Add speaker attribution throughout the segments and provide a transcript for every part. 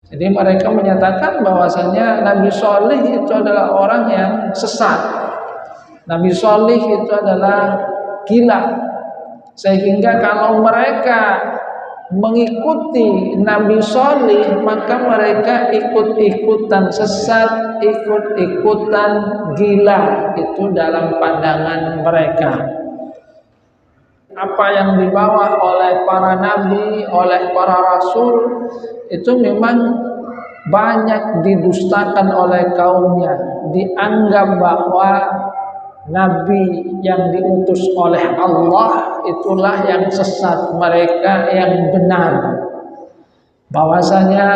Speaker 1: Jadi mereka menyatakan bahwasanya Nabi Shalih itu adalah orang yang sesat. Nabi Shalih itu adalah gila. Sehingga kalau mereka mengikuti Nabi Shalih, maka mereka ikut-ikutan sesat, ikut-ikutan gila. Itu dalam pandangan mereka. Apa yang dibawa oleh para nabi, oleh para rasul, itu memang banyak didustakan oleh kaumnya. Dianggap bahwa nabi yang diutus oleh Allah itulah yang sesat, mereka yang benar. Bahwasanya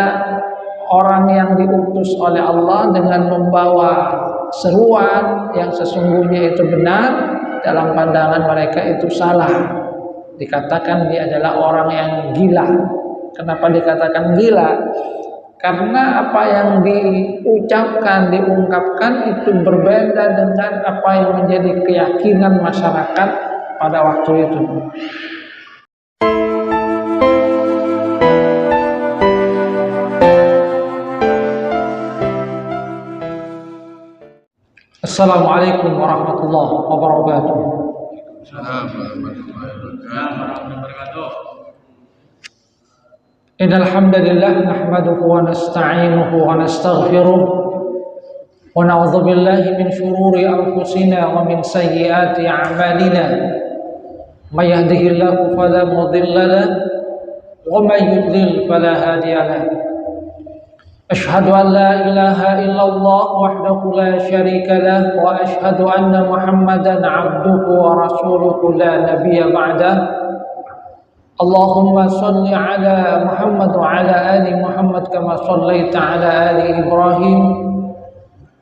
Speaker 1: orang yang diutus oleh Allah dengan membawa seruan yang sesungguhnya itu benar, dalam pandangan mereka itu salah. Dikatakan dia adalah orang yang gila. Kenapa dikatakan gila? Karena apa yang diucapkan, diungkapkan itu berbeda dengan apa yang menjadi keyakinan masyarakat pada waktu itu. Assalamualaikum warahmatullahi wabarakatuh. Innal hamdalillah nahmaduhu wa nasta'inuhu wa nastaghfiruh wa na'udzu billahi min shururi anfusina wa min sayyiati a'malina. May yahdihillahu fala mudilla lahu wa may yudlil fala hadiya lahu. Ashhadu an la ilaha illallah wahdahu la syarika lah wa ashhadu anna Muhammadan 'abduhu wa rasuluhu la nabiyya ba'dah. Allahumma shalli ala Muhammad wa ala ali Muhammad kama shallaita ala ali Ibrahim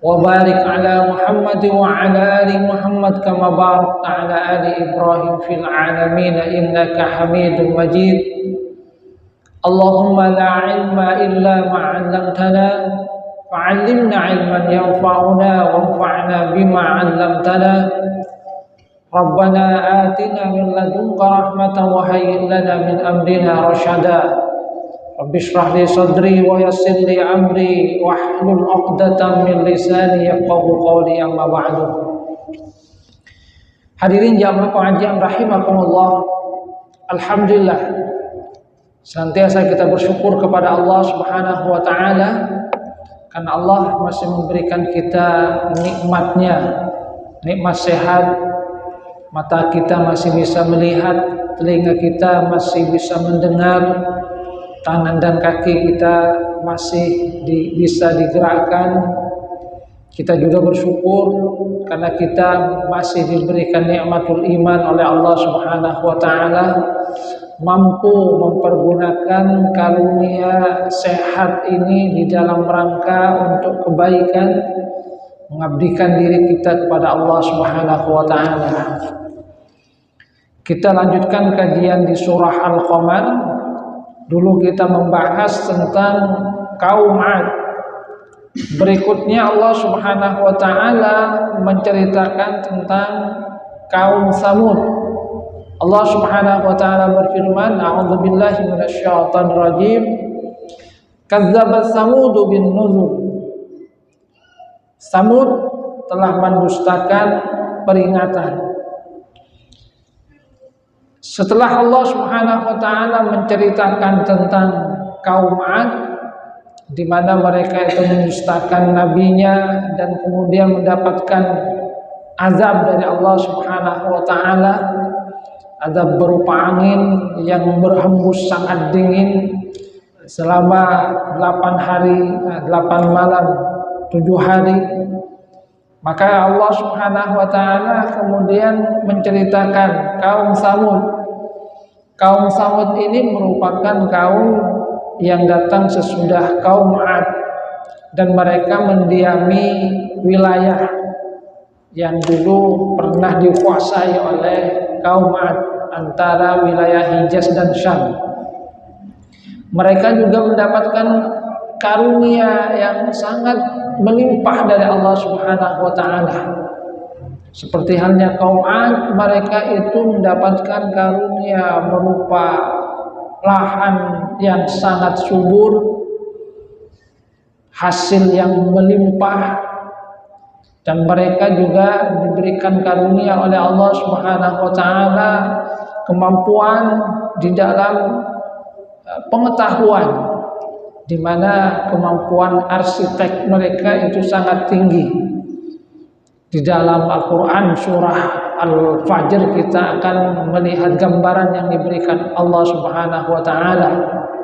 Speaker 1: wa barik ala Muhammad wa ala ali Muhammad kama barakta ala ali Ibrahim fil alamin innaka Hamidum Majid. Allahumma la ilma illa ma 'allamtana fa'allimna 'ilman yanfa'una wanfa'na bima 'allamtana. Rabbana atina min ladunka rahmatan wa hayyi' lana min amrina rasyada. Rabbi shrah li sadri wa yassir li amri wahlul 'uqdatam min lisani yafqahu qawli, amma ba'du. Hadirin jamaah pengajian rahimakumullah. Alhamdulillah, senantiasa kita bersyukur kepada Allah Subhanahu wa taala karena Allah masih memberikan kita nikmatnya, nikmat sehat, mata kita masih bisa melihat, telinga kita masih bisa mendengar, tangan dan kaki kita masih bisa digerakkan. Kita juga bersyukur karena kita masih diberikan nikmatul iman oleh Allah Subhanahu wa taala, mampu mempergunakan karunia sehat ini di dalam rangka untuk kebaikan, mengabdikan diri kita kepada Allah Subhanahu wa taala. Kita lanjutkan kajian di surah Al-Qamar. Dulu kita membahas tentang kaum 'Ad. Berikutnya Allah Subhanahu wa taala menceritakan tentang kaum Tsamud. Allah Subhanahu wa taala berfirman, a'udzubillahi minasyaitonir rajim. Kazzabat Tsamud bin nuzur. Tsamud telah mendustakan peringatan. Setelah Allah Subhanahu wa taala menceritakan tentang kaum 'Ad di mana mereka itu mendustakan nabinya dan kemudian mendapatkan azab dari Allah Subhanahu wa taala, azab berupa angin yang berhembus sangat dingin selama 8 hari, 8 malam, 7 hari. Maka Allah Subhanahu wa taala kemudian menceritakan kaum Tsamud. Kaum Tsamud ini merupakan kaum yang datang sesudah kaum 'Ad dan mereka mendiami wilayah yang dulu pernah dikuasai oleh kaum 'Ad antara wilayah Hijaz dan Syam. Mereka juga mendapatkan karunia yang sangat melimpah dari Allah Subhanahu wa taala. Seperti halnya kaum 'Ad, mereka itu mendapatkan karunia berupa lahan yang sangat subur, hasil yang melimpah, dan mereka juga diberikan karunia oleh Allah Subhanahu wa taala kemampuan di dalam pengetahuan, di mana kemampuan arsitek mereka itu sangat tinggi. Di dalam Al-Quran surah Al-Fajr kita akan melihat gambaran yang diberikan Allah Subhanahu wa taala.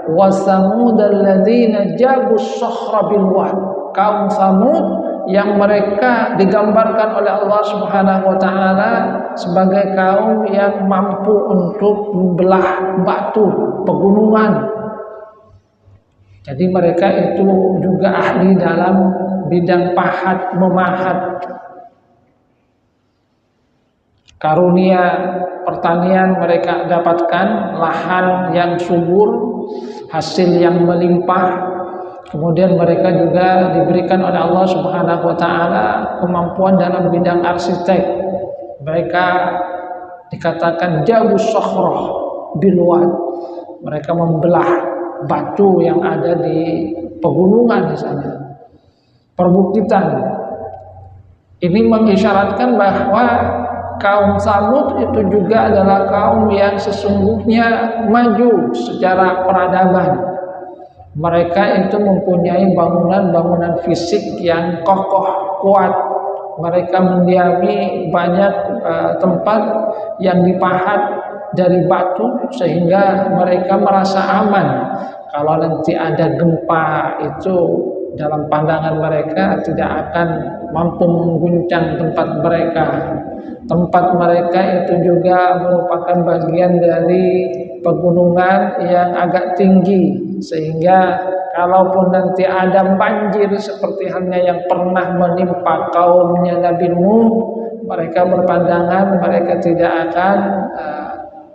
Speaker 1: Wa samudal ladzina jabus sakhra bil wad. Kaum Samud yang mereka digambarkan oleh Allah Subhanahu wa taala sebagai kaum yang mampu untuk membelah batu pegunungan. Jadi mereka itu juga ahli dalam bidang pahat memahat. Karunia pertanian mereka dapatkan, lahan yang subur, hasil yang melimpah. Kemudian mereka juga diberikan oleh Allah Subhanahu wa taala kemampuan dalam bidang arsitek. Mereka dikatakan jabus sakhra bil wad. Mereka membelah batu yang ada di pegunungan di sana. Perbukitan. Ini mengisyaratkan bahwa kaum Samud itu juga adalah kaum yang sesungguhnya maju secara peradaban. Mereka itu mempunyai bangunan-bangunan fisik yang kokoh, kuat. Mereka mendiami banyak tempat yang dipahat dari batu sehingga mereka merasa aman. Kalau nanti ada gempa itu dalam pandangan mereka tidak akan mampu mengguncang tempat mereka. Tempat mereka itu juga merupakan bagian dari pegunungan yang agak tinggi, sehingga kalaupun nanti ada banjir seperti halnya yang pernah menimpa kaumnya Nabi Nuh, mereka berpandangan mereka tidak akan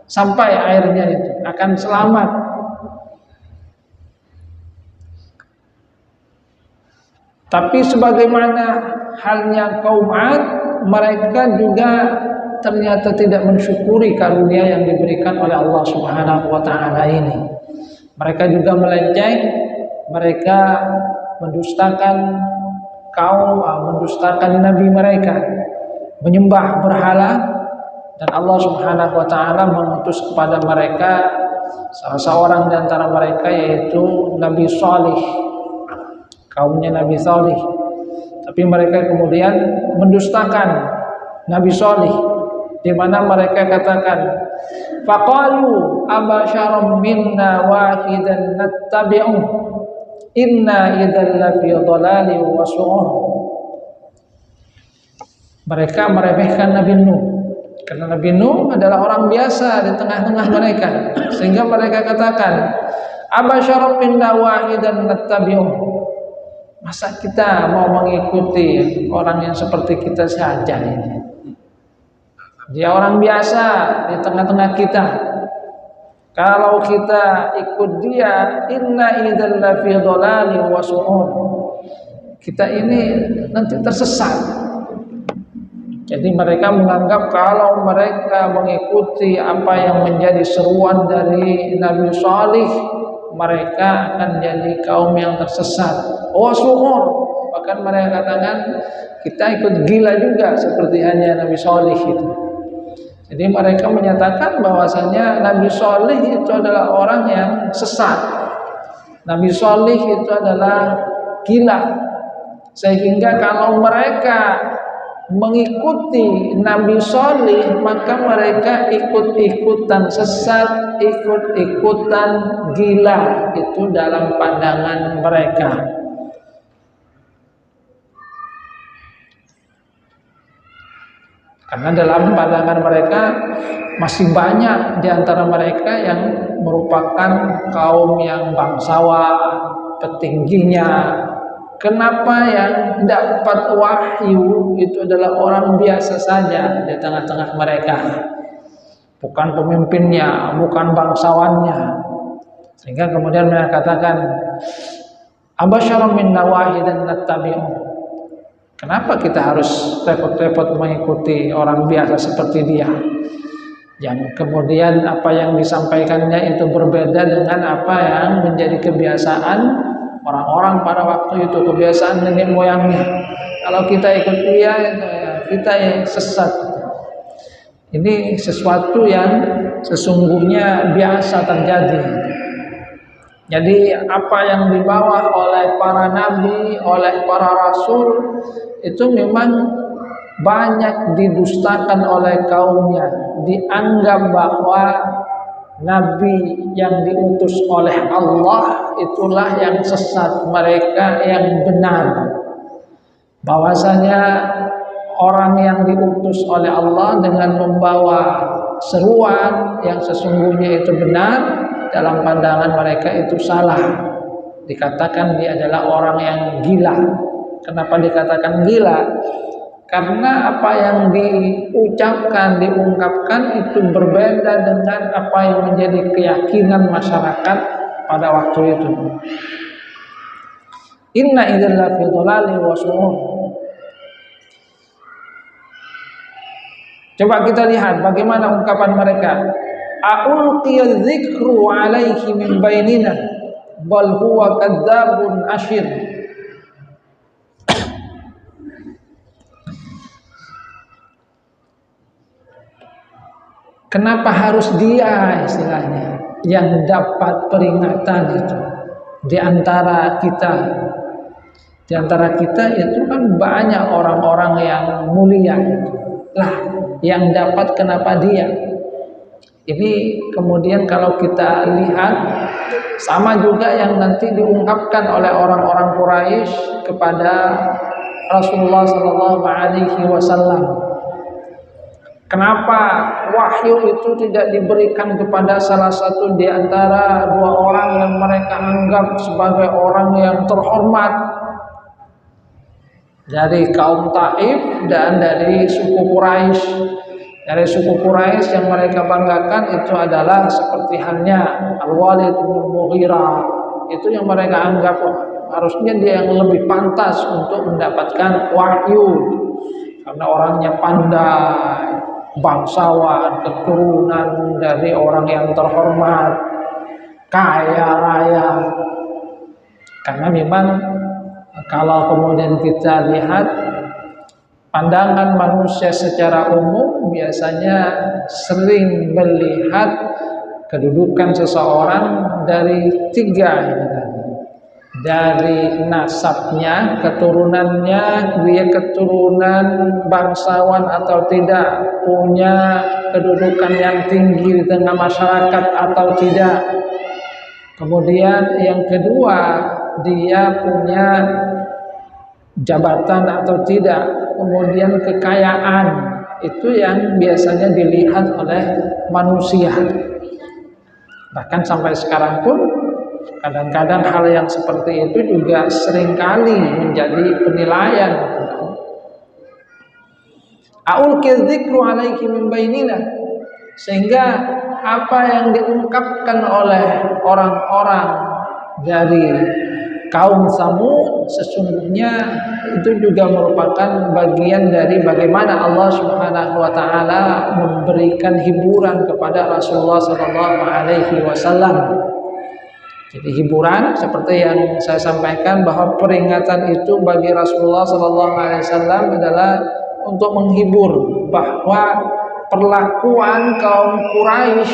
Speaker 1: sampai airnya itu, akan selamat. Tapi sebagaimana halnya kaum Ad, mereka juga ternyata tidak mensyukuri karunia yang diberikan oleh Allah Subhanahu wa taala ini. Mereka juga melenceng, mereka mendustakan mendustakan nabi mereka, menyembah berhala, dan Allah Subhanahu wa taala mengutus kepada mereka salah seorang di antara mereka yaitu Nabi Salih, kaumnya Nabi Salih. Tapi mereka kemudian mendustakan Nabi Salih, di mana mereka katakan, faqalu abasyarum minna wahidan nattabi'u inna idzal lafi dhalalin wa su'ur. Mereka meremehkan Nabi Nuh karena Nabi Nuh adalah orang biasa di tengah-tengah mereka, sehingga mereka katakan, abasyarum minna wahidan nattabi'u. Masa kita mau mengikuti orang yang seperti kita saja ini? Dia orang biasa di tengah-tengah kita. Kalau kita ikut dia, inna idzal lafi dhalalin wa su'ur. Kita ini nanti tersesat. Jadi mereka menganggap kalau mereka mengikuti apa yang menjadi seruan dari Nabi Salih, mereka akan jadi kaum yang tersesat. Wa su'ur. Bahkan mereka katakan kita ikut gila juga seperti hanya Nabi Salih itu. Jadi mereka menyatakan bahwasanya Nabi Salih itu adalah orang yang sesat. Nabi Salih itu adalah gila. Sehingga kalau mereka mengikuti Nabi Salih, maka mereka ikut-ikutan sesat, ikut-ikutan gila. Itu dalam pandangan mereka. Karena dalam pandangan mereka masih banyak di antara mereka yang merupakan kaum yang bangsawan, petingginya. Kenapa yang dapat wahyu itu adalah orang biasa saja di tengah-tengah mereka, bukan pemimpinnya, bukan bangsawannya. Sehingga kemudian mereka katakan, abasyarum minna wahidan nattabi'u. Kenapa kita harus repot-repot mengikuti orang biasa seperti dia, yang kemudian apa yang disampaikannya itu berbeda dengan apa yang menjadi kebiasaan orang-orang pada waktu itu, kebiasaan nenek moyangnya. Kalau kita ikut dia, kita yang sesat. Ini sesuatu yang sesungguhnya biasa terjadi. Jadi apa yang dibawa oleh para nabi, oleh para rasul itu memang banyak didustakan oleh kaumnya. Dianggap bahwa nabi yang diutus oleh Allah itulah yang sesat, mereka yang benar. Bahwasanya orang yang diutus oleh Allah dengan membawa seruan yang sesungguhnya itu benar, dalam pandangan mereka itu salah. Dikatakan dia adalah orang yang gila. Kenapa dikatakan gila? Karena apa yang diucapkan, diungkapkan itu berbeda dengan apa yang menjadi keyakinan masyarakat pada waktu itu. Inna idzal lafi dhalalin wa su'ur. Coba kita lihat bagaimana ungkapan mereka. A'ulqiya dzikru 'alaihi min bainina bal huwa kadzdzabun asyir. Kenapa harus dia istilahnya yang dapat peringatan itu di antara kita? Di antara kita itu kan banyak orang-orang yang mulia itu. Lah, yang dapat kenapa dia? Ini kemudian kalau kita lihat sama juga yang nanti diungkapkan oleh orang-orang Quraisy kepada Rasulullah sallallahu alaihi wasallam. Kenapa wahyu itu tidak diberikan kepada salah satu di antara dua orang yang mereka anggap sebagai orang yang terhormat dari kaum Taif dan dari suku Quraisy? Dari suku Quraisy yang mereka banggakan itu adalah seperti halnya Al-Walid bin Mughirah. Itu yang mereka anggap harusnya dia yang lebih pantas untuk mendapatkan wahyu karena orangnya pandai, bangsawan, keturunan dari orang yang terhormat, kaya raya. Karena memang kalau kemudian kita lihat pandangan manusia secara umum biasanya sering melihat kedudukan seseorang dari tiga ini tadi. Dari nasabnya, keturunannya, dia keturunan bangsawan atau tidak, punya kedudukan yang tinggi di tengah masyarakat atau tidak. Kemudian yang kedua, dia punya jabatan atau tidak. Kemudian kekayaan, itu yang biasanya dilihat oleh manusia. Bahkan sampai sekarang pun kadang-kadang hal yang seperti itu juga seringkali menjadi penilaian. A'ulqiya dzikru 'alaihi min bainina, sehingga apa yang diungkapkan oleh orang-orang dari kaum Samud sesungguhnya itu juga merupakan bagian dari bagaimana Allah Subhanahu wa taala memberikan hiburan kepada Rasulullah sallallahu alaihi wasallam. Jadi hiburan seperti yang saya sampaikan bahwa peringatan itu bagi Rasulullah sallallahu alaihi wasallam adalah untuk menghibur bahwa perlakuan kaum Quraisy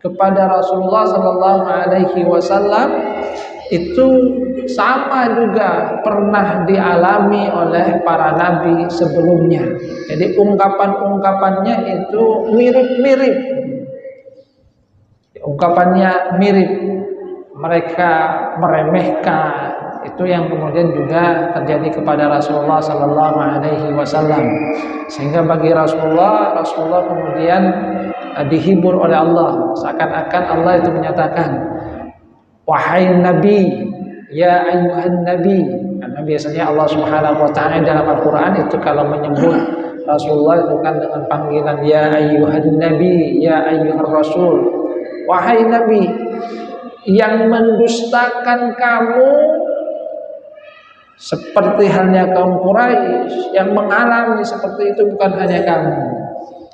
Speaker 1: kepada Rasulullah sallallahu alaihi wasallam itu sama juga pernah dialami oleh para nabi sebelumnya. Jadi ungkapan-ungkapannya itu mirip-mirip. Ungkapannya mirip. Mereka meremehkan, itu yang kemudian juga terjadi kepada Rasulullah sallallahu alaihi wasallam. Sehingga bagi Rasulullah kemudian dihibur oleh Allah, seakan-akan Allah itu menyatakan, wahai Nabi, ya ayyuhan Nabi. Karena biasanya Allah Subhanahu wa taala dalam Al-Qur'an itu kalau menyebut Rasulullah itu kan dengan panggilan ya ayyuhan Nabi, ya ayyuhar Rasul. Wahai Nabi, yang mendustakan kamu seperti halnya kaum Quraisy, yang mengalami seperti itu bukan hanya kamu.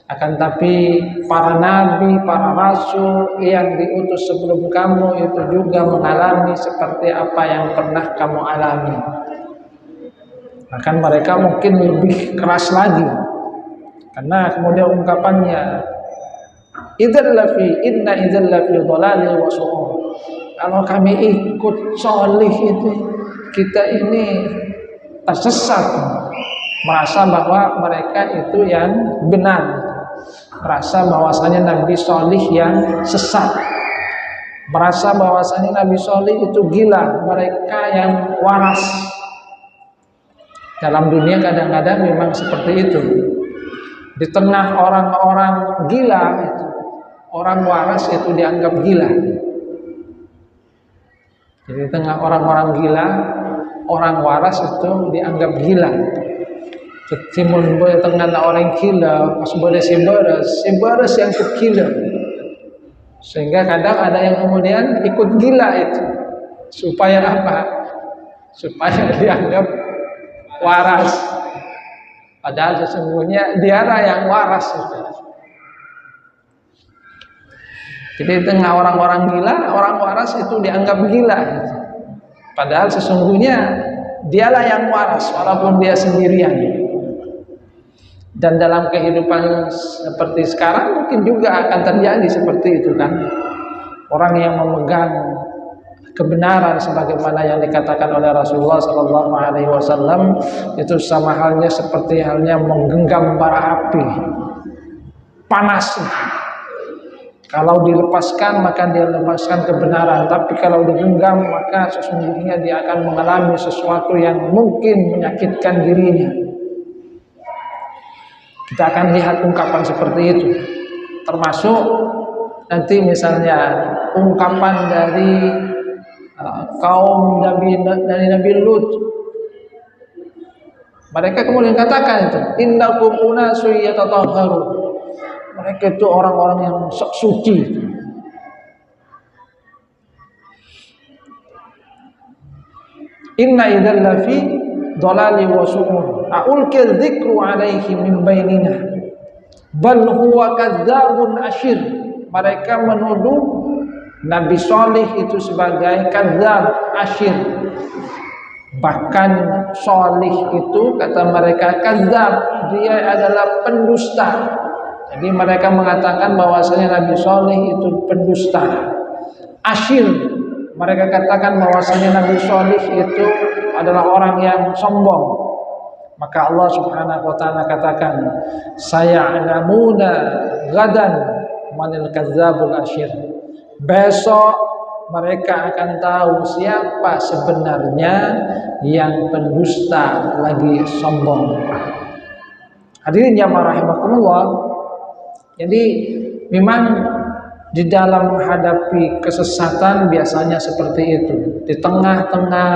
Speaker 1: Akan tapi para nabi, para rasul yang diutus sebelum kamu itu juga mengalami seperti apa yang pernah kamu alami. Bahkan mereka mungkin lebih keras lagi. Karena kemudian ungkapannya inna idzal lafi dhalalil wa su'ur. Kalau kami ikut solih itu, kita ini tersesat, merasa bahwa mereka itu yang benar, merasa bahwasanya Nabi Solih yang sesat, merasa bahwasanya Nabi Solih itu gila, mereka yang waras. Dalam dunia kadang-kadang memang seperti itu. Di tengah orang-orang gila itu, orang waras itu dianggap gila. Jadi di tengah orang-orang gila, orang waras itu dianggap gila. Timun boleh tengah orang gila, pas boleh sebaras yang gila. Sehingga kadang ada yang kemudian ikut gila itu. Supaya apa? Supaya dianggap waras. Padahal sesungguhnya dialah yang waras itu. Jadi di tengah orang-orang gila, orang waras itu dianggap gila. Padahal sesungguhnya dialah yang waras walaupun dia sendirian. Dan dalam kehidupan seperti sekarang mungkin juga akan terjadi seperti itu kan. Orang yang memegang kebenaran sebagaimana yang dikatakan oleh Rasulullah SAW itu sama halnya seperti halnya menggenggam bara api. Panas. Kalau dilepaskan maka dia lepaskan kebenaran, tapi kalau digenggam maka sesungguhnya dia akan mengalami sesuatu yang mungkin menyakitkan dirinya. Kita akan lihat ungkapan seperti itu, termasuk nanti misalnya ungkapan dari kaum Nabi Lut. Mereka kemudian katakan itu, innakum unasu yatatahharun. Mereka itu orang-orang yang sok suci. Inna idzal lafi dhalali wa su'ur. A'ulqil dzikru 'alaihi min bainina. Bal huwa kadzdzabun asyir. Mereka menuduh Nabi Salih itu sebagai kadzdzab asyir. Bahkan Salih itu kata mereka kadzdzab, dia adalah pendusta. Jadi mereka mengatakan bahwasanya Nabi Salih itu pendusta. Asyir, mereka katakan bahwasanya Nabi Salih itu adalah orang yang sombong. Maka Allah Subhanahu wa taala katakan, saya'lamuna gadan manil kadzdzabul asyir. Besok mereka akan tahu siapa sebenarnya yang pendusta lagi sombong. Hadirin jamaah rahimakumullah. Jadi memang di dalam menghadapi kesesatan biasanya seperti itu. Di tengah-tengah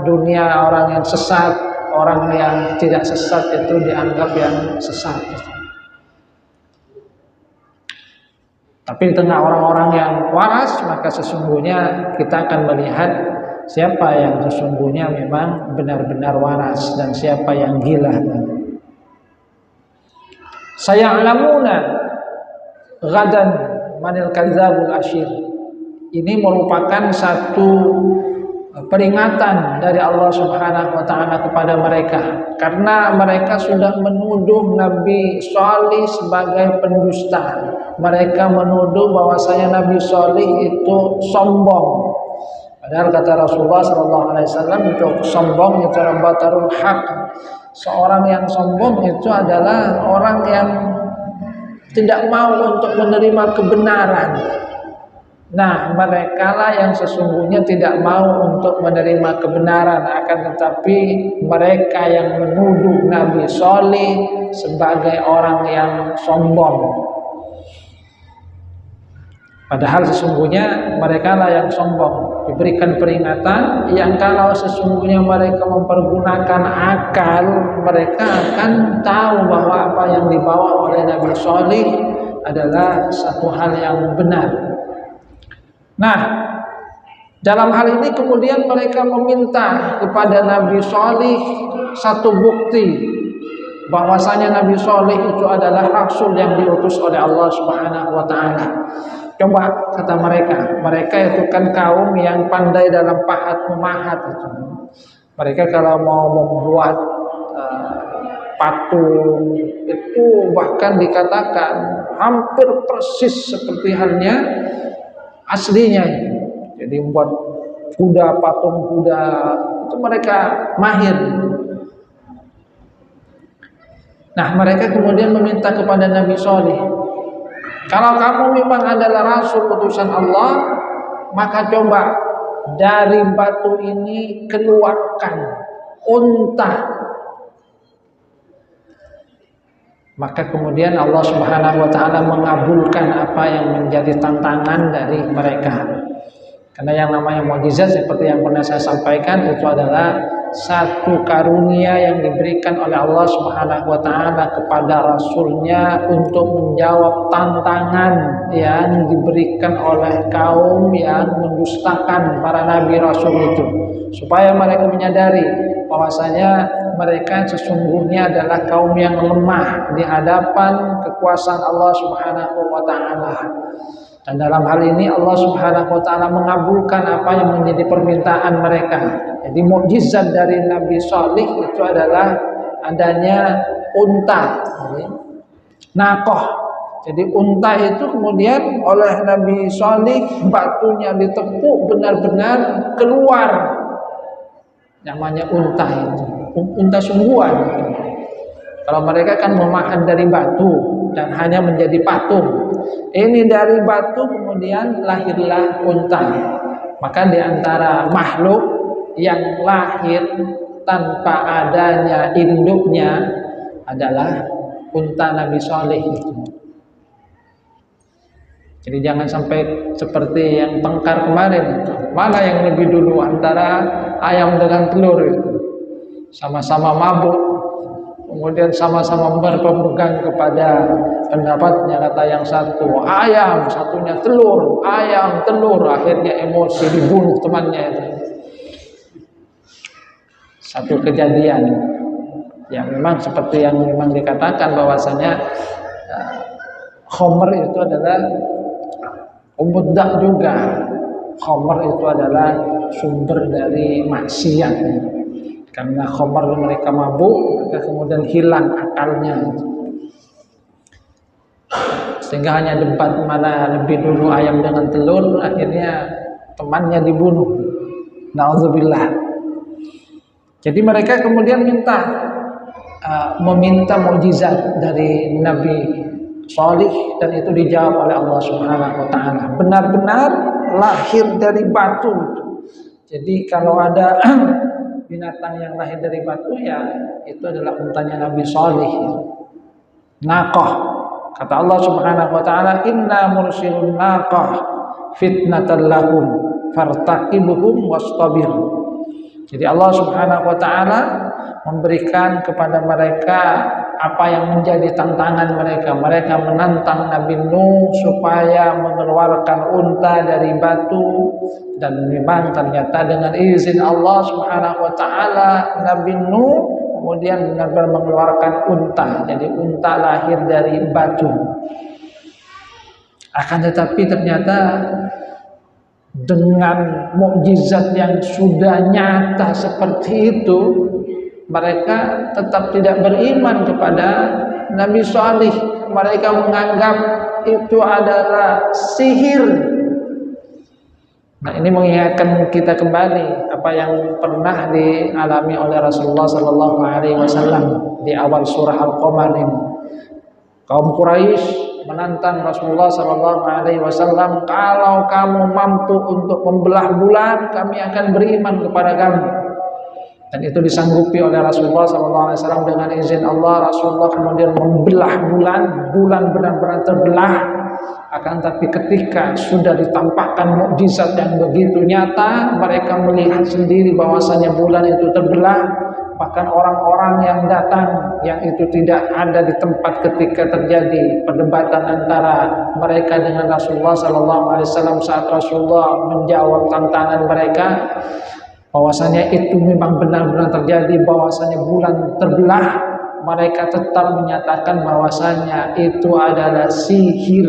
Speaker 1: dunia orang yang sesat, orang yang tidak sesat itu dianggap yang sesat. Tapi di tengah orang-orang yang waras, maka sesungguhnya kita akan melihat siapa yang sesungguhnya memang benar-benar waras dan siapa yang gila. Saya'lamuna gadan manil kadzdzabul asyir. Ini merupakan satu peringatan dari Allah Subhanahu wa taala kepada mereka, karena mereka sudah menuduh Nabi Salih sebagai pendusta. Mereka menuduh bahwasanya Nabi Salih itu sombong. Padahal kata Rasulullah SAW itu sombong itu batarul haq. Seorang yang sombong itu adalah orang yang tidak mau untuk menerima kebenaran. Nah, merekalah yang sesungguhnya tidak mau untuk menerima kebenaran, akan tetapi mereka yang menuduh Nabi Salih sebagai orang yang sombong. Padahal sesungguhnya merekalah yang sombong. Diberikan peringatan yang kalau sesungguhnya mereka mempergunakan akal, mereka akan tahu bahwa apa yang dibawa oleh Nabi Salih adalah satu hal yang benar. Nah, dalam hal ini kemudian mereka meminta kepada Nabi Salih satu bukti bahwasanya Nabi Saleh itu adalah rasul yang diutus oleh Allah Subhanahu wa taala. Coba kata mereka itu kan kaum yang pandai dalam pahat memahat itu. Mereka kalau mau membuat patung itu bahkan dikatakan hampir persis seperti halnya aslinya. Jadi membuat kuda, patung kuda itu mereka mahir. Nah, mereka kemudian meminta kepada Nabi Saleh, kalau kamu memang adalah rasul utusan Allah, maka coba dari batu ini keluarkan unta. Maka kemudian Allah Subhanahu wa taala mengabulkan apa yang menjadi tantangan dari mereka. Karena yang namanya mukjizat seperti yang pernah saya sampaikan itu adalah satu karunia yang diberikan oleh Allah Subhanahu wa taala kepada rasulnya untuk menjawab tantangan yang diberikan oleh kaum yang mendustakan para nabi rasul itu, supaya mereka menyadari bahwasanya mereka sesungguhnya adalah kaum yang lemah di hadapan kekuasaan Allah Subhanahu wa taala. Dan dalam hal ini Allah Subhanahu wa taala mengabulkan apa yang menjadi permintaan mereka. Jadi mukjizat dari Nabi Saleh itu adalah adanya unta, naqah. Jadi unta itu kemudian oleh Nabi Saleh batunya ditepuk benar-benar keluar. Namanya unta itu, unta sungguhan. Kalau mereka kan memahat dari batu dan hanya menjadi patung. Ini dari batu kemudian lahirlah unta. Maka di antara makhluk yang lahir tanpa adanya induknya adalah unta Nabi Saleh itu. Jadi jangan sampai seperti yang tengkar kemarin itu. Mana yang lebih dulu antara ayam dengan telur itu? Sama-sama mabuk, kemudian sama-sama berpegang kepada pendapatnya. Kata yang satu ayam, satunya telur, ayam telur, akhirnya emosi dibunuh temannya itu. Satu kejadian yang memang seperti yang memang dikatakan bahwasanya khamr itu adalah umuddak juga. Khamr itu adalah sumber dari maksiat. Karena khamr mereka mabuk, maka kemudian hilang akalnya. Sehingga hanya debat mana lebih dulu ayam dengan telur, akhirnya temannya dibunuh. Nauzubillah. Jadi mereka kemudian meminta mukjizat dari Nabi Saleh dan itu dijawab oleh Allah Subhanahu wa taala. Benar-benar lahir dari batu. Jadi kalau ada binatang yang lahir dari batu ya itu adalah untanya Nabi Saleh. Naqah. Kata Allah Subhanahu wa taala, "Inna mursilun naqah fitnatan lahum fartaqibuhum wastabir." Jadi Allah Subhanahu wa taala memberikan kepada mereka apa yang menjadi tantangan mereka. Mereka menantang Nabi Nuh supaya mengeluarkan unta dari batu, dan memang ternyata dengan izin Allah Subhanahu wa taala Nabi Nuh kemudian benar-benar mengeluarkan unta. Jadi unta lahir dari batu. Akan tetapi ternyata dengan mukjizat yang sudah nyata seperti itu, mereka tetap tidak beriman kepada Nabi Saleh. Mereka menganggap itu adalah sihir. Nah, ini mengingatkan kita kembali apa yang pernah dialami oleh Rasulullah Sallallahu Alaihi Wasallam di awal surah Al-Qamar ini. Kaum Quraisy menantang Rasulullah Sallallahu Alaihi Wasallam, kalau kamu mampu untuk membelah bulan, kami akan beriman kepada kamu. Dan itu disanggupi oleh Rasulullah SAW dengan izin Allah. Rasulullah kemudian membelah bulan benar-benar terbelah. Akan tapi ketika sudah ditampakkan mukjizat yang begitu nyata, mereka melihat sendiri bahwasanya bulan itu terbelah. Bahkan orang-orang yang datang yang itu tidak ada di tempat ketika terjadi perdebatan antara mereka dengan Rasulullah SAW saat Rasulullah menjawab tantangan mereka. Bahwasanya itu memang benar-benar terjadi, bahwasanya bulan terbelah. mereka tetap menyatakan bahwasanya itu adalah sihir.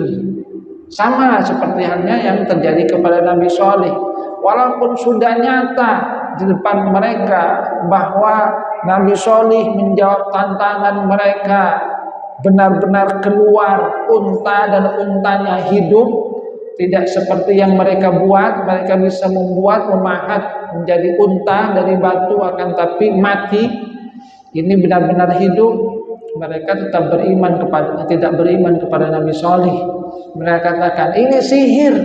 Speaker 1: Sama seperti halnya yang terjadi kepada Nabi Shalih. Walaupun sudah nyata di depan mereka bahwa Nabi Shalih menjawab tantangan mereka, benar-benar keluar unta dan untanya hidup, tidak seperti yang mereka buat. Mereka bisa memahat menjadi unta dari batu, akan tapi mati. Ini benar-benar hidup. Mereka tetap tidak beriman kepada Nabi Shalih. Mereka katakan ini sihir.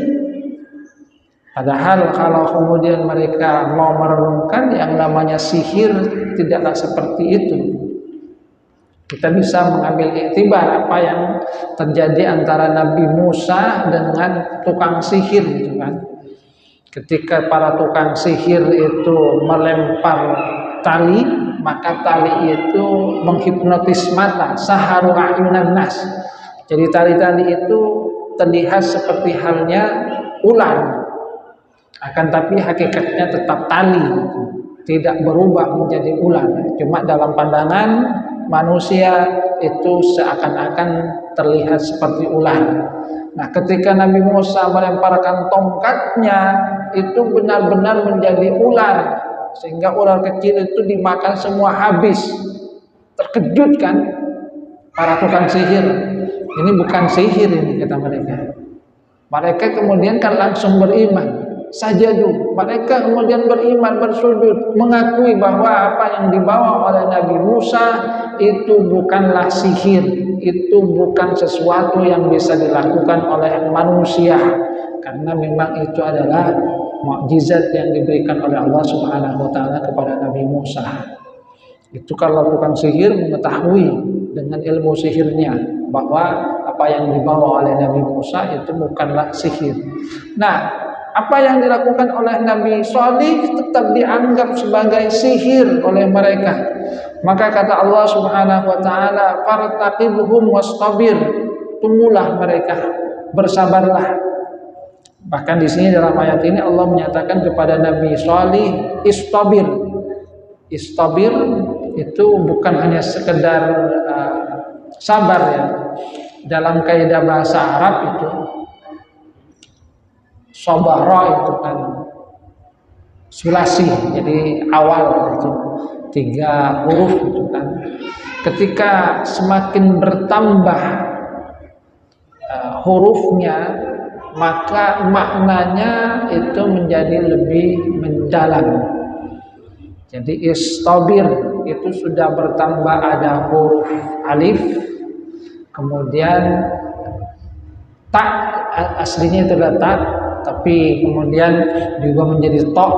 Speaker 1: Padahal kalau kemudian mereka mau merenungkan, yang namanya sihir tidaklah seperti itu. Kita bisa mengambil iktibar apa yang terjadi antara Nabi Musa dengan tukang sihir, gitu kan. Ketika para tukang sihir itu melempar tali, maka tali itu menghipnotis mata, saharu a'yunan nas. Jadi tali-tali itu terlihat seperti halnya ular, akan tapi hakikatnya tetap tali, tidak berubah menjadi ular. Cuma dalam pandangan manusia itu seakan-akan terlihat seperti ular. Nah, ketika Nabi Musa melemparkan tongkatnya, itu benar-benar menjadi ular, sehingga ular kecil itu dimakan semua habis. Terkejut kan para tukang sihir. Ini bukan sihir ini, kata mereka. Mereka kemudian kan langsung beriman. Sajadu, mereka kemudian beriman, bersujud, mengakui bahwa apa yang dibawa oleh Nabi Musa itu bukanlah sihir, itu bukan sesuatu yang bisa dilakukan oleh manusia, karena memang itu adalah mukjizat yang diberikan oleh Allah Subhanahu wa taala kepada Nabi Musa. Itu kalau tukang sihir mengetahui dengan ilmu sihirnya bahwa apa yang dibawa oleh Nabi Musa itu bukanlah sihir. Nah, apa yang dilakukan oleh Nabi Shalih tetap dianggap sebagai sihir oleh mereka. Maka kata Allah Subhanahu wa taala, "Fartaqibhum wastabir." Tunggulah mereka, bersabarlah. Bahkan di sini dalam ayat ini Allah menyatakan kepada Nabi Shalih, "Istabir." Istabir itu bukan hanya sekedar sabar ya. Dalam kaidah bahasa Arab itu sabara itu kan sulasi, jadi awal itu 3 huruf itu kan. Ketika semakin bertambah hurufnya, maka maknanya itu menjadi lebih mendalam. Jadi istabir itu sudah bertambah ada huruf alif, kemudian tak, aslinya itu adalah tak, tapi kemudian juga menjadi to.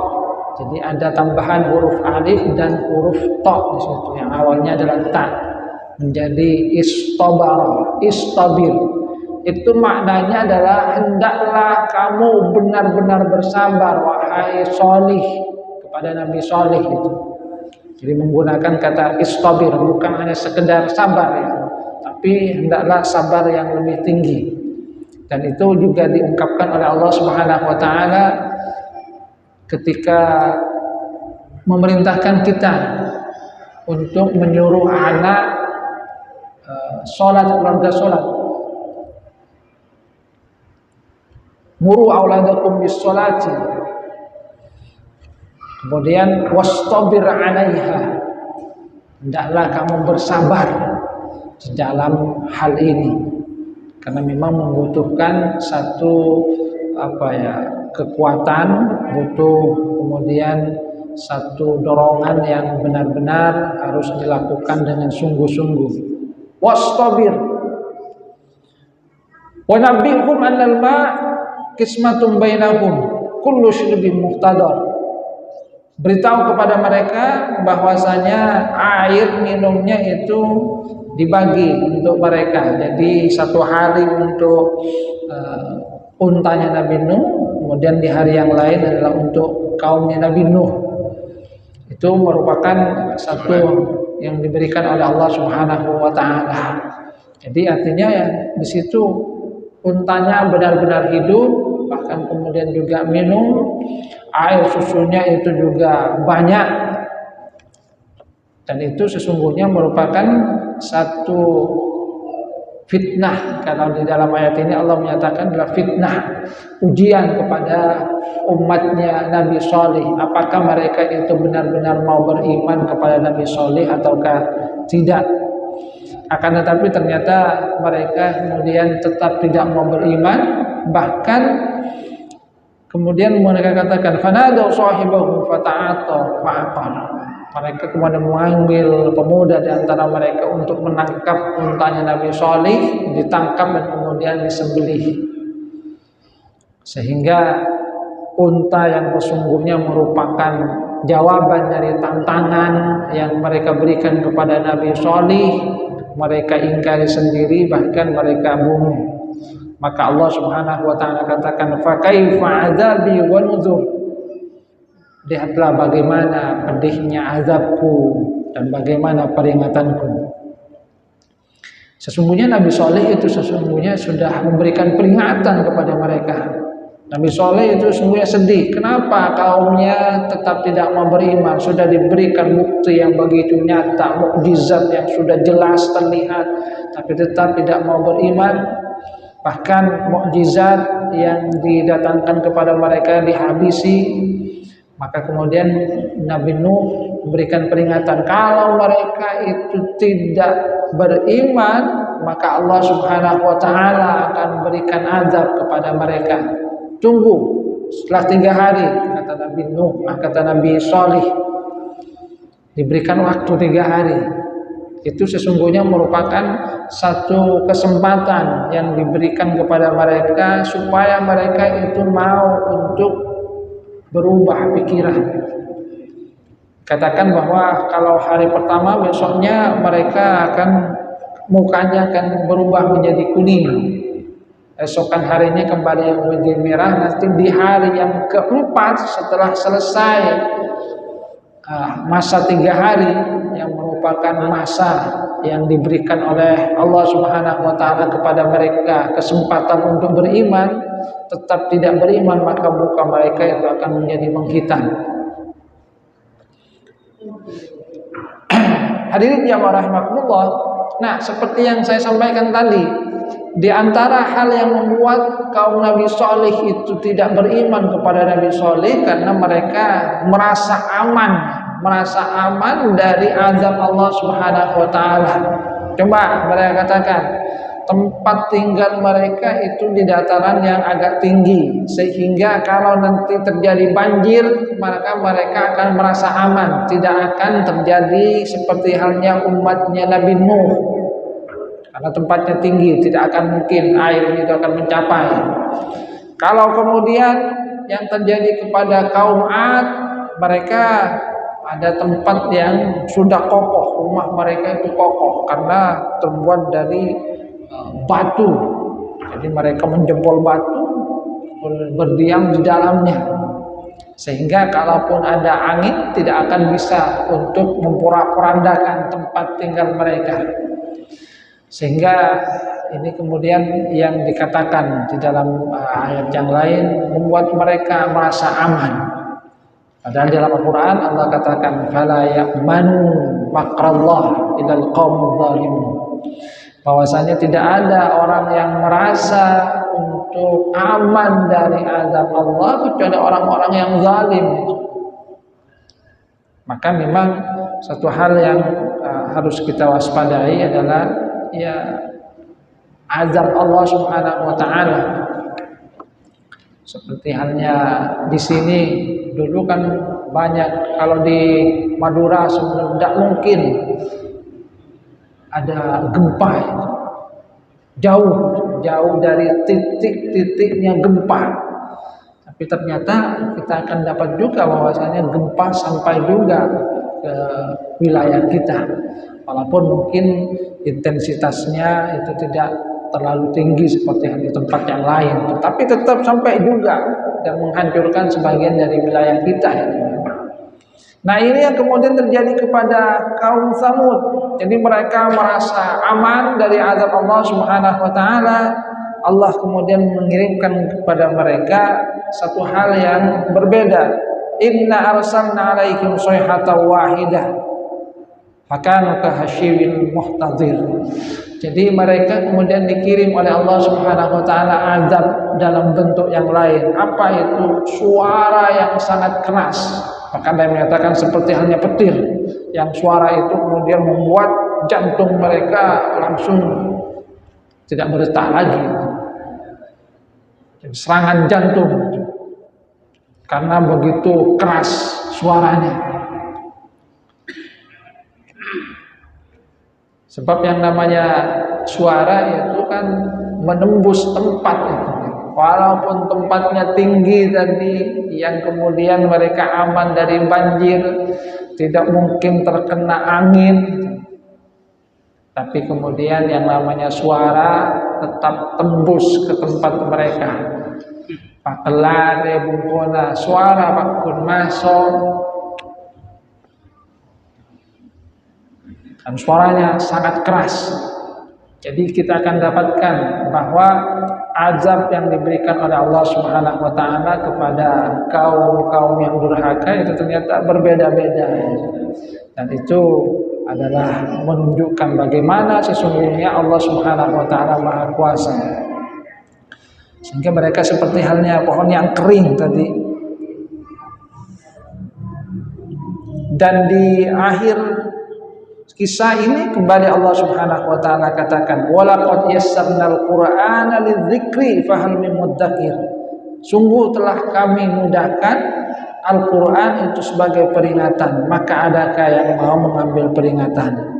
Speaker 1: Jadi ada tambahan huruf alif dan huruf to di situ, yang awalnya adalah ta, menjadi istabara, istabir. Itu maknanya adalah hendaklah kamu benar-benar bersabar wahai Shalih, kepada Nabi Shalih itu. Jadi menggunakan kata istabir, bukan hanya sekedar sabar ya, tapi hendaklah sabar yang lebih tinggi. Dan itu juga diungkapkan oleh Allah Subhanahu wa taala ketika memerintahkan kita untuk menyuruh anak sholat, keluarga sholat. Muru auladakum bis sholati. Kemudian wastabir 'alaiha. Hendaklah kamu bersabar di dalam hal ini, karena memang membutuhkan satu kekuatan, butuh kemudian satu dorongan yang benar-benar harus dilakukan dengan sungguh-sungguh. Wastabir wa nabbihum annal ma' qismatun bainahum kullu syurbin muhtadar. Beritahu kepada mereka bahwasanya air minumnya itu dibagi untuk mereka. Jadi satu hari untuk untanya Nabi Nuh, kemudian di hari yang lain adalah untuk kaumnya Nabi Nuh. Itu merupakan satu yang diberikan oleh Allah Subhanahu wa taala. Jadi artinya ya di situ untanya benar-benar hidup, bahkan kemudian juga minum, air susunya itu juga banyak. Dan itu sesungguhnya merupakan satu fitnah. Kalau di dalam ayat ini Allah menyatakan adalah fitnah, ujian kepada umatnya Nabi Saleh. Apakah mereka itu benar-benar mau beriman kepada Nabi Saleh ataukah tidak? Akan tetapi ternyata mereka kemudian tetap tidak mau beriman. Bahkan kemudian mereka katakan fanadaw sahibahum fata'ata fa'aqar. Mereka kemudian memanggil pemuda di antara mereka untuk menangkap untanya Nabi Saleh, ditangkap dan kemudian disembelih. Sehingga unta yang sesungguhnya merupakan jawaban dari tantangan yang mereka berikan kepada Nabi Saleh, mereka ingkari sendiri, bahkan mereka bunuh. Maka Allah Subhanahu wa taala katakan fa kaifa adzabi wa nuzur. Lihatlah bagaimana pedihnya azabku dan bagaimana peringatanku. Sesungguhnya Nabi Saleh itu sesungguhnya sudah memberikan peringatan kepada mereka. Nabi Saleh itu sesungguhnya sedih. Kenapa kaumnya tetap tidak mau beriman? Sudah diberikan bukti yang begitu nyata, mukjizat yang sudah jelas terlihat, tapi tetap tidak mau beriman. Bahkan mukjizat yang didatangkan kepada mereka dihabisi. Maka kemudian Nabi Nuh memberikan peringatan, kalau mereka itu tidak beriman, maka Allah Subhanahu wa taala akan berikan azab kepada mereka. Tunggu setelah 3 hari, kata Nabi Nuh, kata Nabi Saleh, diberikan waktu 3 hari. Itu sesungguhnya merupakan satu kesempatan yang diberikan kepada mereka supaya mereka itu mau untuk berubah pikiran. Katakan bahwa kalau hari pertama, besoknya mereka akan mukanya akan berubah menjadi kuning, esokan harinya kembali menjadi merah. Nanti di hari yang keempat setelah selesai masa 3 hari yang merupakan masa yang diberikan oleh Allah Subhanahu wa taala kepada mereka kesempatan untuk beriman, tetap tidak beriman, maka muka mereka itu akan menjadi menghitam. Hadirin jamaah rahimakumullah. Nah, seperti yang saya sampaikan tadi, di antara hal yang membuat kaum Nabi Saleh itu tidak beriman kepada Nabi Saleh karena mereka merasa aman dari azab Allah Subhanahu wa taala. Coba mereka katakan, tempat tinggal mereka itu di dataran yang agak tinggi, sehingga kalau nanti terjadi banjir maka mereka akan merasa aman, tidak akan terjadi seperti halnya umatnya Nabi Nuh, karena tempatnya tinggi, tidak akan mungkin air itu akan mencapai. Kalau kemudian yang terjadi kepada kaum Ad, mereka ada tempat yang sudah kokoh, rumah mereka itu kokoh karena terbuat dari batu. Jadi mereka menjempol batu, berdiam di dalamnya, sehingga kalaupun ada angin tidak akan bisa untuk memporak-porandakan tempat tinggal mereka. Sehingga ini kemudian yang dikatakan di dalam ayat yang lain membuat mereka merasa aman. Padahal dalam Al-Quran Allah katakan fala ya'manu makrallah ilal qaumudz zalimun, bahwasanya tidak ada orang yang merasa untuk aman dari azab Allah kecuali orang-orang yang zalim. Maka memang satu hal yang harus kita waspadai adalah ya azab Allah Subhanahu wa taala. Seperti halnya di sini dulu kan banyak, kalau di Madura sebenarnya tidak mungkin ada gempa, jauh dari titik-titiknya gempa. Tapi ternyata kita akan dapat juga bahwasanya gempa sampai juga ke wilayah kita, walaupun mungkin intensitasnya itu tidak terlalu tinggi seperti di tempat yang lain, tetapi tetap sampai juga dan menghancurkan sebagian dari wilayah kita. Nah, ini yang kemudian terjadi kepada kaum Tsamud. Jadi mereka merasa aman dari azab Allah Subhanahu wa taala. Allah kemudian mengirimkan kepada mereka satu hal yang berbeda. Inna arsalna 'alaihim shayhatan wahidah Fakanu kahasyibil muhtadhir. Jadi mereka kemudian dikirim oleh Allah Subhanahu wa taala azab dalam bentuk yang lain. Apa itu? Suara yang sangat keras. Maka ada yang menyatakan seperti halnya petir, yang suara itu kemudian membuat jantung mereka langsung tidak berdetak lagi. Jadi serangan jantung karena begitu keras suaranya. Sebab yang namanya suara itu kan menembus tempat itu. Walaupun tempatnya tinggi tadi, yang kemudian mereka aman dari banjir, tidak mungkin terkena angin, tapi kemudian yang namanya suara tetap tembus ke tempat mereka. Pakelare bungkona suara bakun masuk, dan suaranya sangat keras. Jadi kita akan dapatkan bahwa azab yang diberikan oleh Allah Subhanahu wa taala kepada kaum-kaum yang durhaka itu ternyata berbeda-beda. Dan itu adalah menunjukkan bagaimana sesungguhnya Allah Subhanahu wa taala Maha Kuasa. Sehingga mereka seperti halnya pohon yang kering tadi. Dan di akhir kisah ini kembali Allah Subhanahu wa taala katakan, "Walaqad yassarnal Qur'ana lidzikri fahal min muddakir." Sungguh telah kami mudahkan Al-Qur'an itu sebagai peringatan, maka adakah yang mau mengambil peringatan?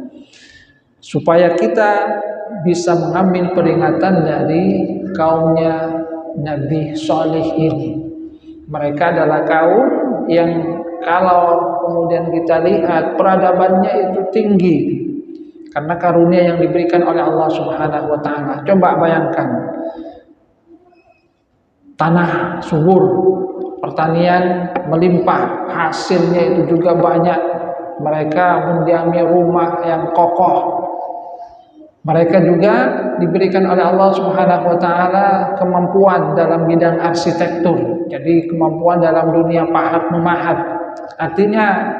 Speaker 1: Supaya kita bisa mengambil peringatan dari kaumnya Nabi Salih ini. Mereka adalah kaum yang kalau kemudian kita lihat peradabannya itu tinggi karena karunia yang diberikan oleh Allah Subhanahu wa taala. Coba bayangkan tanah subur, pertanian melimpah, hasilnya itu juga banyak. Mereka mendiami rumah yang kokoh. Mereka juga diberikan oleh Allah Subhanahu wa taala kemampuan dalam bidang arsitektur. Jadi kemampuan dalam dunia pahat memahat. Artinya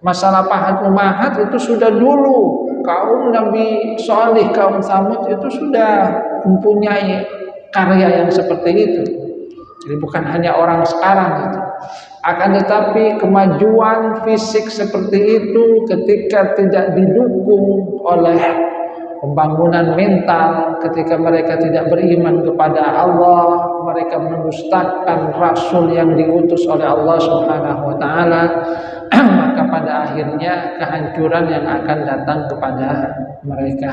Speaker 1: masalah pahat memahat itu sudah dulu kaum Nabi Salih, kaum Tsamud itu sudah mempunyai karya yang seperti itu. Jadi bukan hanya orang sekarang itu. Akan tetapi kemajuan fisik seperti itu ketika tidak didukung oleh pembangunan mental, ketika mereka tidak beriman kepada Allah, mereka mendustakan Rasul yang diutus oleh Allah Subhanahu wa taala, maka pada akhirnya kehancuran yang akan datang kepada mereka.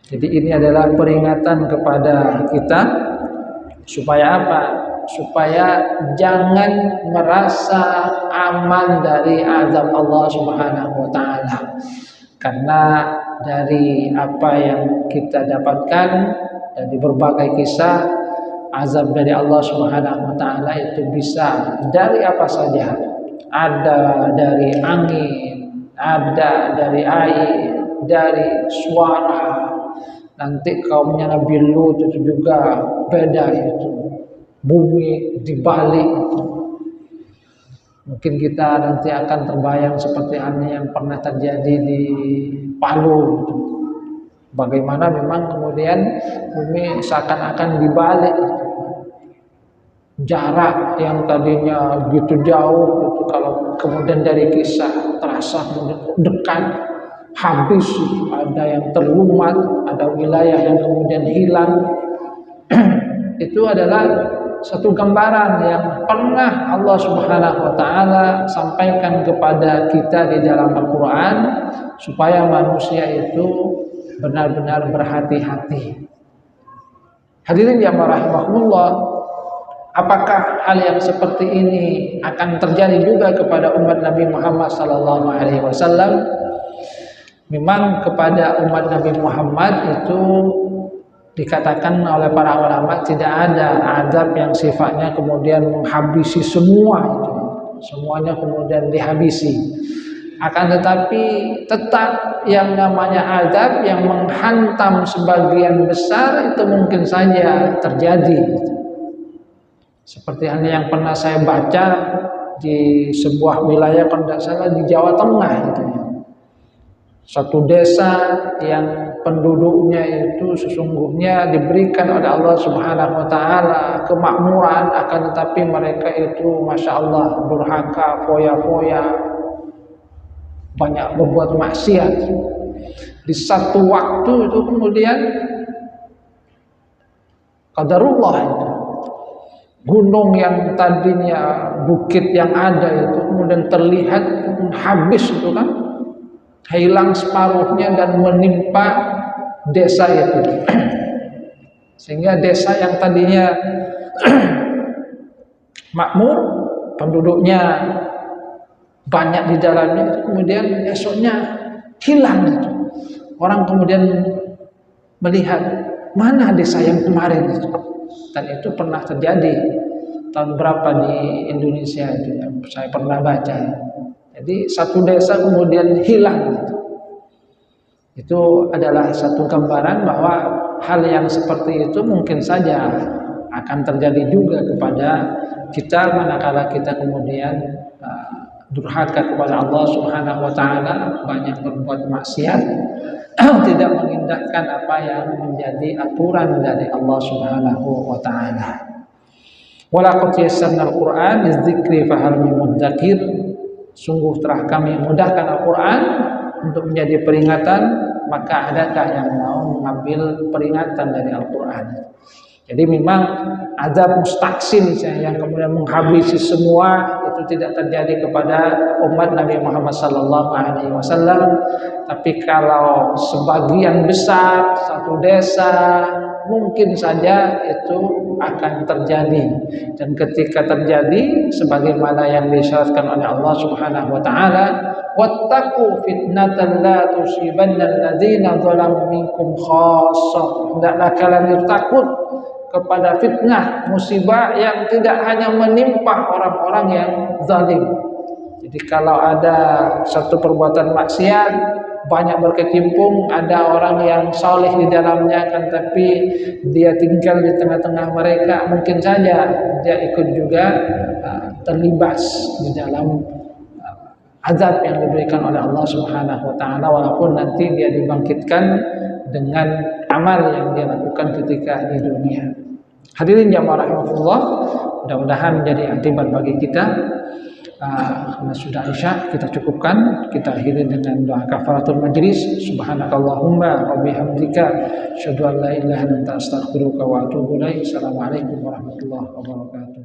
Speaker 1: Jadi ini adalah peringatan kepada kita supaya apa? Supaya jangan merasa aman dari azab Allah Subhanahu wa taala. Karena dari apa yang kita dapatkan dari berbagai kisah, azab dari Allah Subhanahu wa taala itu bisa dari apa saja. Ada dari angin, ada dari air, dari suara. Nanti kaumnya Nabi Lut itu juga beda itu. Bumi dibalik. Mungkin kita nanti akan terbayang seperti halnya yang pernah terjadi di Palu. Bagaimana memang kemudian bumi seakan-akan dibalik. Jarak yang tadinya begitu jauh itu kalau kemudian dari kisah terasa dekat, habis, ada yang terlumat, ada wilayah yang kemudian hilang. Itu adalah satu gambaran yang pernah Allah Subhanahu wa taala sampaikan kepada kita di dalam Al-Qur'an supaya manusia itu benar-benar berhati-hati. Hadirin yang rahimakumullah, apakah hal yang seperti ini akan terjadi juga kepada umat Nabi Muhammad sallallahu alaihi wasallam? Memang kepada umat Nabi Muhammad itu dikatakan oleh para ulama tidak ada azab yang sifatnya kemudian menghabisi semua itu. Semuanya kemudian dihabisi. Akan tetapi tetap yang namanya azab yang menghantam sebagian besar itu mungkin saja terjadi. Seperti halnya yang pernah saya baca di sebuah wilayah kalau tidak salah di Jawa Tengah itu. Satu desa yang penduduknya itu sesungguhnya diberikan oleh Allah Subhanahu wa taala kemakmuran, akan tetapi mereka itu Masya Allah durhaka, foya-foya, banyak berbuat maksiat. Di satu waktu itu kemudian qadarullah itu, gunung yang tadinya bukit yang ada itu kemudian terlihat habis itu kan, hilang separuhnya dan menimpa desa itu. Sehingga desa yang tadinya makmur, penduduknya banyak di dalamnya, kemudian esoknya hilang itu. Orang kemudian melihat, mana desa yang kemarin itu. Dan itu pernah terjadi tahun berapa di Indonesia itu yang saya pernah baca. Jadi satu desa kemudian hilang. Itu adalah satu gambaran bahwa hal yang seperti itu mungkin saja akan terjadi juga kepada kita manakala kita kemudian durhaka kepada Allah Subhanahu wa taala, banyak berbuat maksiat, tidak mengindahkan apa yang menjadi aturan dari Allah Subhanahu wa taala. Walaqad yassarnal Qur'an lidzikri fahal min mudzakir. Sungguh telah kami mudahkan Al-Quran untuk menjadi peringatan, maka adakah yang mau mengambil peringatan dari Al-Quran? Jadi memang azab mustaksin yang kemudian menghabisi semua itu tidak terjadi kepada umat Nabi Muhammad SAW. Tapi kalau sebagian besar satu desa, mungkin saja itu akan terjadi. Dan ketika terjadi, sebagaimana yang disyaratkan oleh Allah Subhanahu wa taala, wattaqu fitnatan la tusibanna alladziina zalamu minkum khassah. Hendaklah kalian takut kepada fitnah, musibah yang tidak hanya menimpa orang-orang yang zalim. Jadi kalau ada satu perbuatan maksiat banyak berkecimpung, ada orang yang saleh di dalamnya, kan tapi dia tinggal di tengah-tengah mereka, mungkin saja dia ikut juga terlibat di dalam azab yang diberikan oleh Allah Subhanahu wa taala, walaupun nanti dia dibangkitkan dengan amal yang dia lakukan ketika di dunia. Hadirin jamaah rahmatullah, mudah-mudahan menjadi akibat bagi kita. Karena sudah isya, kita cukupkan, kita akhiri dengan doa kafaratul majlis. Subhanakallahumma wa bihamdika asyhadu an la ilaha illa anta astaghfiruka wa atubu ilaik. Assalamualaikum warahmatullahi wabarakatuh.